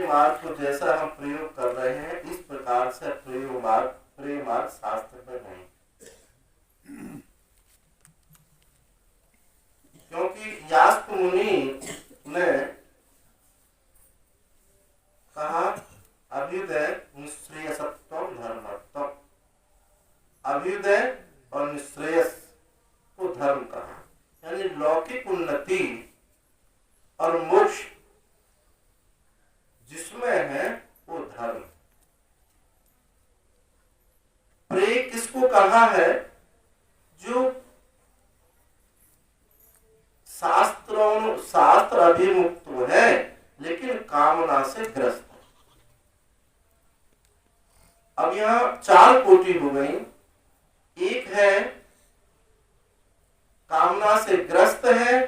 मार्ग को जैसा हम प्रयोग कर रहे हैं इस प्रकार से प्रेम मार्ग शास्त्र में नहीं, क्योंकि यास्क मुनि ने कहा अभ्युदय निःश्रेयसत्वम धर्मत्वम, अभ्युदय और निःश्रेयस को धर्म कहा, यानी लौकिक उन्नति और मोक्ष जिसमें है वो धर्म। प्रेय किसको कहा है? जो शास्त्र अभिमुक्त है लेकिन कामना से ग्रस्त है। अब यहां 4 कोटि हो गई। एक है कामना से ग्रस्त है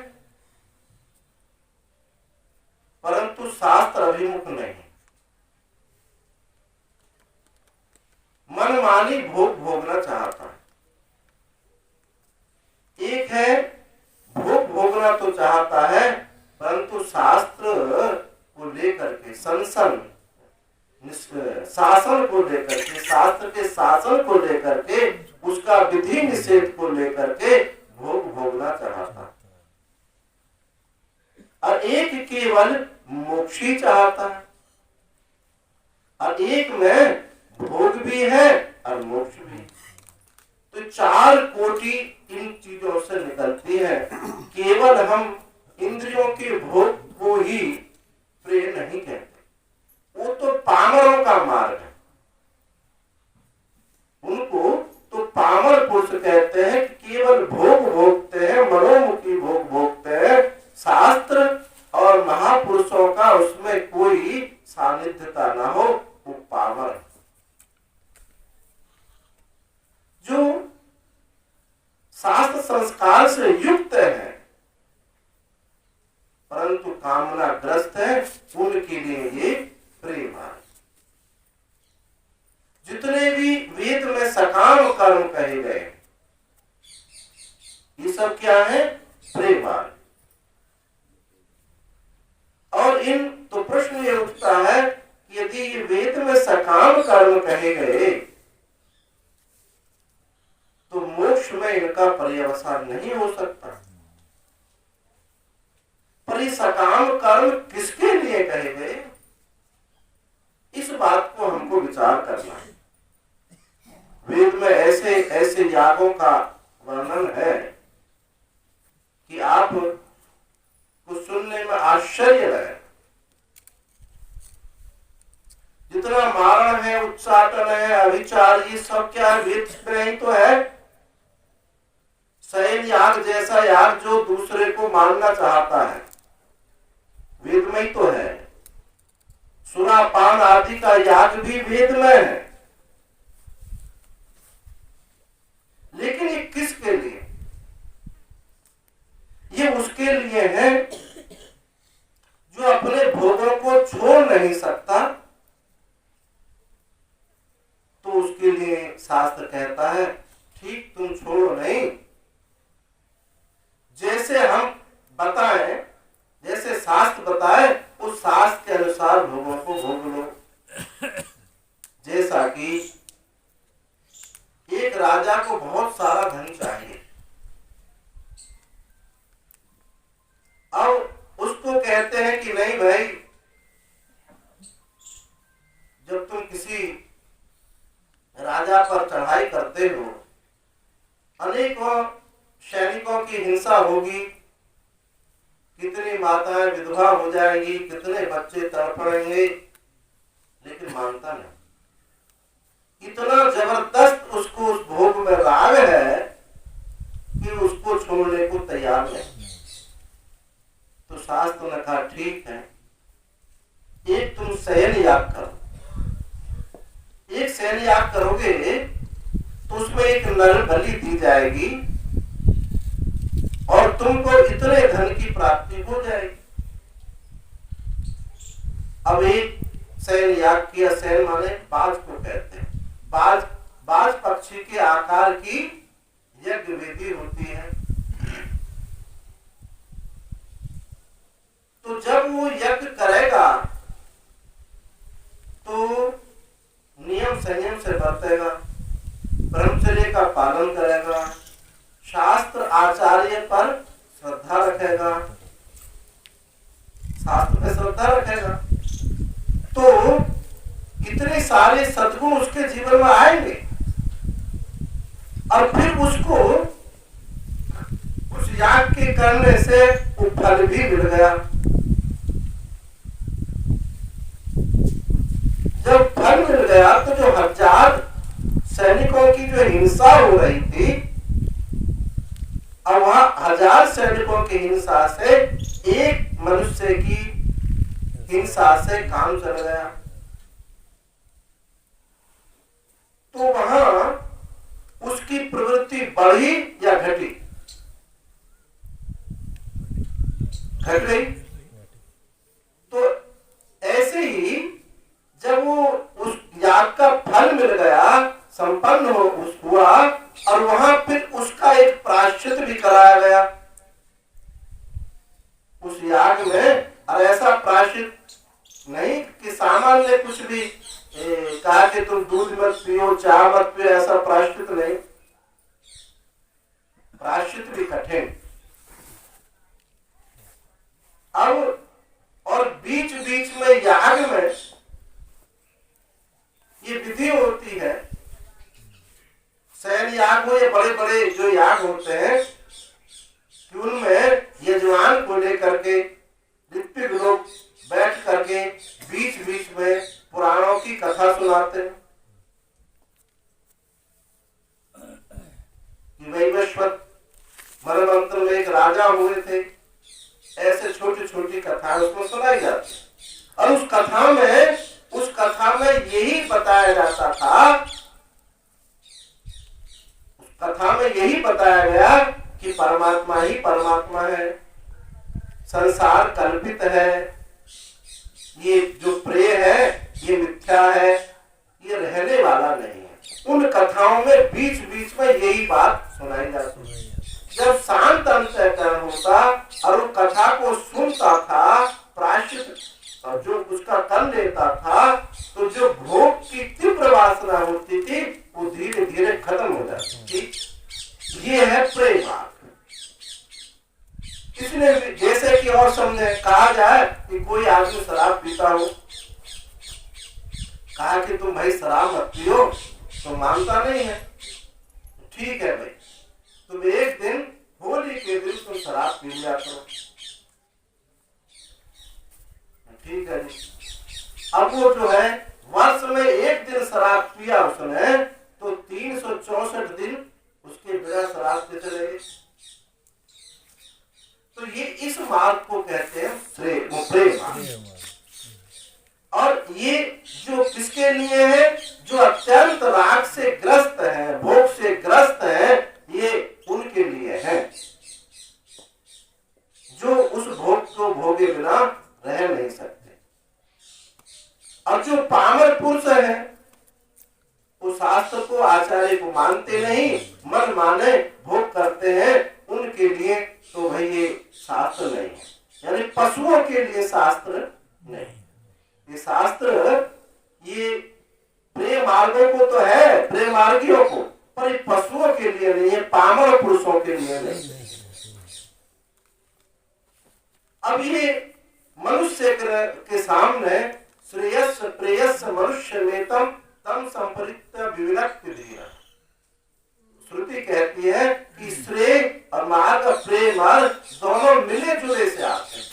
परंतु शास्त्र अभिमुख नहीं, मनमानी भोग भोगना चाहता है। एक है भोग भोगना तो चाहता है परंतु शास्त्र को लेकर के शासन को लेकर के, शास्त्र के शासन को लेकर के, उसका विधि निषेध को लेकर के भोग भोगना चाहता है। और एक केवल मोक्ष ही चाहता है, और एक में भोग भी है और मोक्ष भी। तो 4 कोटि इन चीजों से निकलती है। केवल हम इंद्रियों के भोग को ही प्रिय नहीं कहते, वो तो पामरों का मार्ग है। उनको तो पामर पुरुष कहते हैं कि केवल भोग भोगते हैं, मनोमुखी भोग भोगते हैं, शास्त्र और महापुरुषों का उसमें कोई सानिध्यता ना हो, वो पामर है। जो शास्त्र संस्कार से युक्त है परंतु कामना ग्रस्त है, उनके लिए ये प्रेम है। जितने भी वेद में सकाम कर्म कहे गए ये सब क्या है? प्रेम है। और इन तो प्रश्न ये उठता है कि यदि ये वेद में सकाम कर्म कहे गए तो मोक्ष में इनका पर्यवसान नहीं हो सकता। पर ये सकाम कर्म किसके लिए कहे गए, इस बात को हमको विचार करना है। वेद में ऐसे ऐसे यागों का वर्णन है कि आप को सुनने में आश्चर्य लगे। जितना मारण है, उच्चाटन है, अभिचार, ये सब क्या है? वेद में ही तो है। शयन याग जैसा याग जो दूसरे को मानना चाहता है, वेद में ही तो है। सुरापान आदि का याग भी वेद में है। लेकिन ये किसके लिए? ये उसके लिए है जो अपने भोगों को छोड़ नहीं सकता, तो उसके लिए शास्त्र कहता है ठीक तुम छोड़ो नहीं, जैसे हम बताएं, जैसे शास्त्र बताए उस शास्त्र के अनुसार भोगों को भोग लो। जैसा कि एक राजा को बहुत सारा धन चाहिए, अब उसको कहते हैं कि नहीं भाई, जब तुम किसी राजा पर चढ़ाई करते हो, अनेकों सैनिकों की हिंसा होगी, कितनी माताएं विधवा हो जाएंगी, कितने बच्चे तड़फड़ेंगे, लेकिन मानता नहीं। इतना जबरदस्त उसको उस भोग में राग है कि उसको छोड़ने को तैयार नहीं। तो शास्त्र ने कहा ठीक है, एक तुम शयन याग करो। एक शयन याग करोगे तो उसमें एक नर बलि दी जाएगी और तुमको इतने धन की प्राप्ति हो जाएगी। अब एक शयन याग किया, शयन माने बाज को कहते हैं। बाज पक्षी के आकार की यज्ञ विधि होती है। तो जब वो यज्ञ करेगा संयम से बरतेगा, ब्रह्मचर्य का पालन करेगा, शास्त्र आचार्य पर श्रद्धा रखेगा, शास्त्र पे श्रद्धा रखेगा, तो इतने सारे सद्गुण उसके जीवन में आएंगे और फिर उसको उस याग के करने से वो फल भी मिल गया। जब फल मिल गया तो जो 1000 सैनिकों की जो हिंसा हो रही थी, अब वहां 1000 सैनिकों की हिंसा से एक मनुष्य की हिंसा से काम चल गया। तो वहां उसकी प्रवृत्ति बढ़ी या घटी? घट गई। तो ऐसे ही जब वो उस याग का फल मिल गया, संपन्न हुआ और वहां फिर उसका एक प्रायश्चित भी कराया गया उस याग में। और ऐसा प्रायश्चित नहीं कि सामान्य कुछ भी कहा कि तुम दूध मत पियो, चाय मत पियो, ऐसा प्रायश्चित नहीं, प्रायश्चित भी कठिन। अब और बीच बीच में याग में ये विधि होती है, शयन याग हो या बड़े बड़े जो याग होते हैं कि उनमें यजमान को लेकर के ऋत्विक लोग बैठ करके बीच बीच में पुराणों की कथा सुनाते हैं कि वैवस्वत मनमंत्र में एक राजा हुए थे, ऐसे छोटी छोटी कथाएं उसमें सुनाई जाती। और उस कथा में यही बताया जाता था, उस कथा में यही बताया गया कि परमात्मा ही परमात्मा है, संसार कल्पित है, ये जो प्रेय है ये मिथ्या है, ये रहने वाला नहीं है। उन कथाओं में बीच बीच में यही बात सुनाई जाती है। जब शांत अंतःकरण होता और उस कथा को सुनता था, प्रायश्चित और जो उसका कर लेता था, तो जो भोग की तीव्र वासना होती थी वो धीरे धीरे खत्म हो जाती थी। ये है प्रेम मार्ग। इसलिए जैसे कि और समझे कहा जाए कि कोई आदमी शराब पीता हो, कहा कि तुम भाई शराब मत पियो, तो मानता नहीं है। ठीक है भाई, तुम एक दिन होली के दिन तुम शराब पी लिया करो, ठीक है जी। अब वो जो है वर्ष में एक दिन शराब पिया उसने, तो 364 दिन उसके बिना शराब के चलेंगे। तो ये इस मार्ग को कहते हैं प्रेम। और ये जो किसके लिए है? जो अत्यंत राग से ग्रस्त है, भोग से ग्रस्त है, ये उनके लिए है जो उस भोग को भोगे बिना रह नहीं सकते। और जो पामर पुरुष है वो शास्त्र को, आचार्य को मानते नहीं, मन माने भोग करते हैं, उनके लिए तो भाई ये शास्त्र नहीं है। यानी पशुओं के लिए शास्त्र नहीं, ये शास्त्र ये प्रेम मार्गों को तो है, प्रेम मार्गियों को, पर ये पशुओं के लिए नहीं है, पामर पुरुषों के लिए नहीं। अब ये मनुष्य के सामने श्रेयस प्रेयस मनुष्य नेतम तम संपरित विविनक्ति धीरा, श्रुति कहती है कि श्रेय और मार्ग, प्रेम मार्ग दोनों मिले जुले से आते हैं।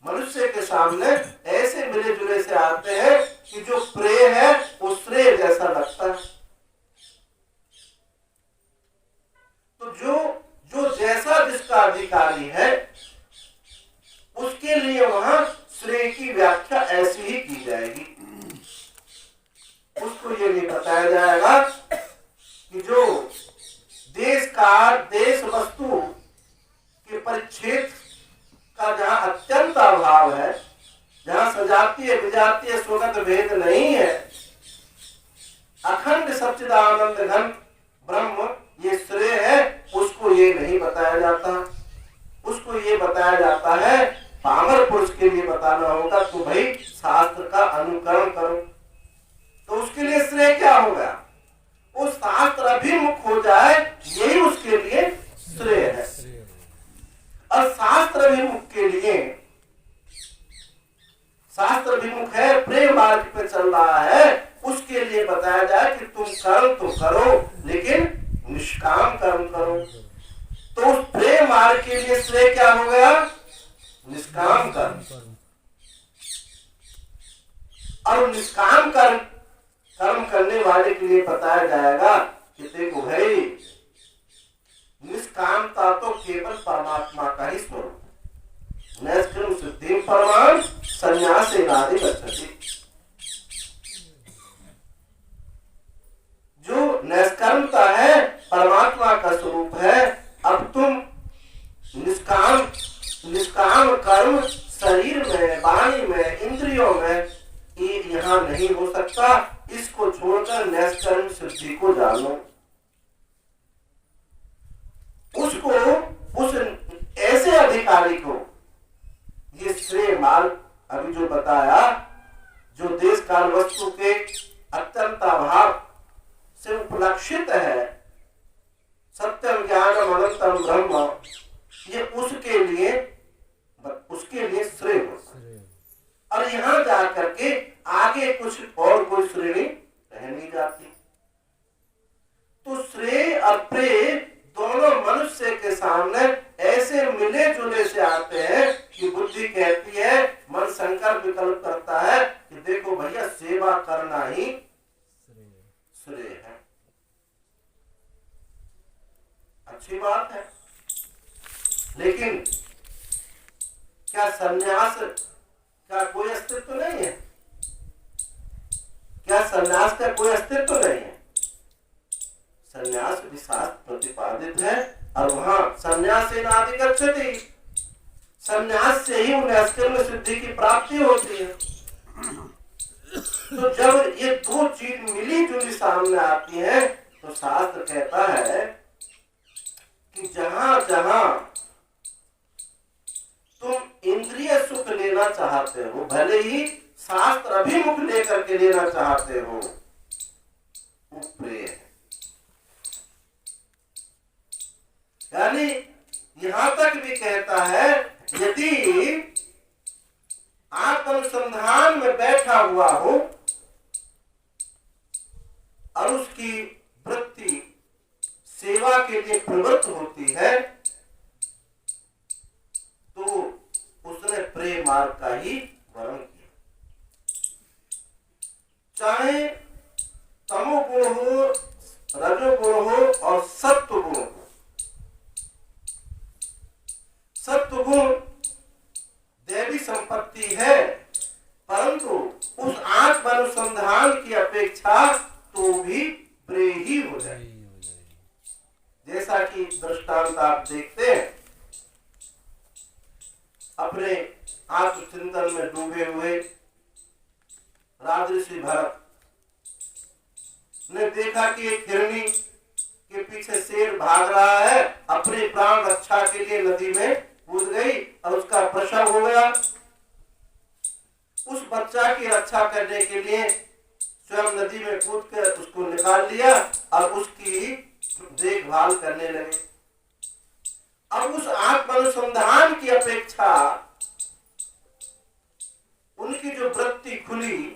मनुष्य के सामने ऐसे मिले जुले से आते हैं कि जो प्रेय है वो श्रेय जैसा लगता है। तो जो जैसा जिसका अधिकारी है उसके लिए वहां श्रेय की व्याख्या ऐसी ही की जाएगी। उसको ये नहीं बताया जाएगा कि जो देश काल देश वस्तु के परिच्छेद का जहां अत्यंत अभाव है, जहां सजातीय विजातीय स्वगत भेद नहीं है, अखंड सच्चिदानंद घन ब्रह्म ये श्रेय है, उसको ये नहीं बताया जाता। उसको ये बताया जाता है पामर पुरुष के लिए बताना होगा तो भाई शास्त्र का अनुकरण करो, तो उसके लिए श्रेय क्या होगा? वो शास्त्र अभिमुख हो जाए, यही उसके लिए श्रेय है। और शास्त्र अभिमुख के लिए, शास्त्र अभिमुख है, प्रेम मार्ग पे चल रहा है, उसके लिए बताया जाए कि तुम कर्म तो करो लेकिन निष्काम कर्म करो। तो उस प्रेम मार्ग के लिए श्रेय क्या हो गया? निष्काम कर्म। और निष्काम कर्म करने वाले के लिए बताया जाएगा कि देखो भाई, निष्कामता तो केवल परमात्मा का ही स्वरूप है। नैष्कर्म सिद्धिं परमां संन्यासेनादि गच्छति। जो नैष्कर्मता है परमात्मा का स्वरूप है। अब तुम निष्काम कर्म शरीर में, वाणी में, इंद्रियों में ये यहाँ नहीं हो सकता। इसको छोड़कर नैष्कर्म सिद्धि को जानो। उसको, उस ऐसे अधिकारी को ये श्रेय मार्ग अभी जो बताया, जो देश काल वस्तु के अत्यंत अभाव से उपलक्षित है, सत्यम ज्ञानम अनंतम ब्रह्म, ये उसके लिए श्रेय होता है। और यहां जाकर के आगे कुछ और कोई श्रेणी रह नहीं जाती। तो श्रेय और प्रेय दोनों मनुष्य के सामने ऐसे मिले जुले से आते हैं कि बुद्धि कहती है, मन संकर विकल्प करता है कि देखो भैया, सेवा करना ही श्रेय है। अच्छी बात है, लेकिन क्या संन्यास का कोई अस्तित्व नहीं है? क्या संन्यास का कोई अस्तित्व नहीं है? संन्यास भी शास्त्र प्रतिपादित है। और वहां संन्यासेनादि गच्छति, संन्यास से ही नैष्कर्म सिद्धि की प्राप्ति होती है। तो जब ये दो चीज मिली जुली सामने आती है, तो शास्त्र कहता है कि जहां जहां तुम इंद्रिय सुख लेना चाहते हो, भले ही शास्त्र अभिमुख लेकर के लेना चाहते हो, वो प्रेय है। यानी यहां तक भी कहता है, यदि आप अनुसंधान में बैठा हुआ हो और उसकी वृत्ति सेवा के लिए प्रवृत्त होती है, तो उसने प्रेम मार्ग का ही वर्ण किया। चाहे तमोगुण हो, रजोगुण हो और सत्व गुण हो। सत्व गुण दैवी संपत्ति है, परंतु उस आत्म अनुसंधान की अपेक्षा तो भी प्रेय ही हो जाए। जैसा कि दृष्टांत आप देखते हैं, अपने आत्मचिंतन में डूबे हुए राजऋषि भरत ने देखा कि एक हिरणी के पीछे शेर भाग रहा है, अपने प्राण रक्षा के लिए नदी में कूद गई और उसका प्रसव हो गया। उस बच्चा की रक्षा करने के लिए स्वयं नदी में कूद कर उसको निकाल लिया और उसकी देखभाल करने लगे। अब उस आत्मानुसंधान की अपेक्षा उनकी जो वृत्ति खुली,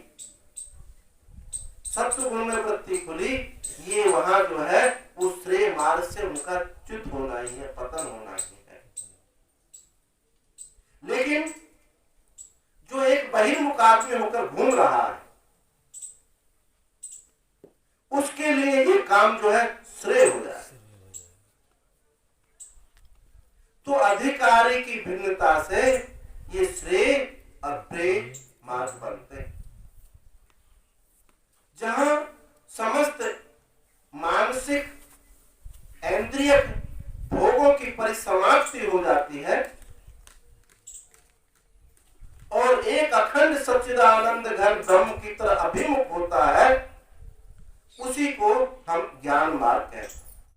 सत्व गुण में वृत्ति खुली, ये वहां जो है उस श्रेय मार्ग से उनका च्युत होना ही है, पतन होना ही है। लेकिन जो एक बहिर्मुख आदमी होकर घूम रहा है, उसके लिए ये काम जो है श्रेय हो जाए। तो अधिकारी की भिन्नता से ये श्रेय और प्रेय मार्ग बनते हैं। जहां समस्त मानसिक इंद्रिय भोगों की परिसमाप्ति हो जाती है और एक अखंड सच्चिदानंद घन ब्रह्म की तरह अभिमुख होता है, उसी को हम ज्ञान मार्ग कहते हैं।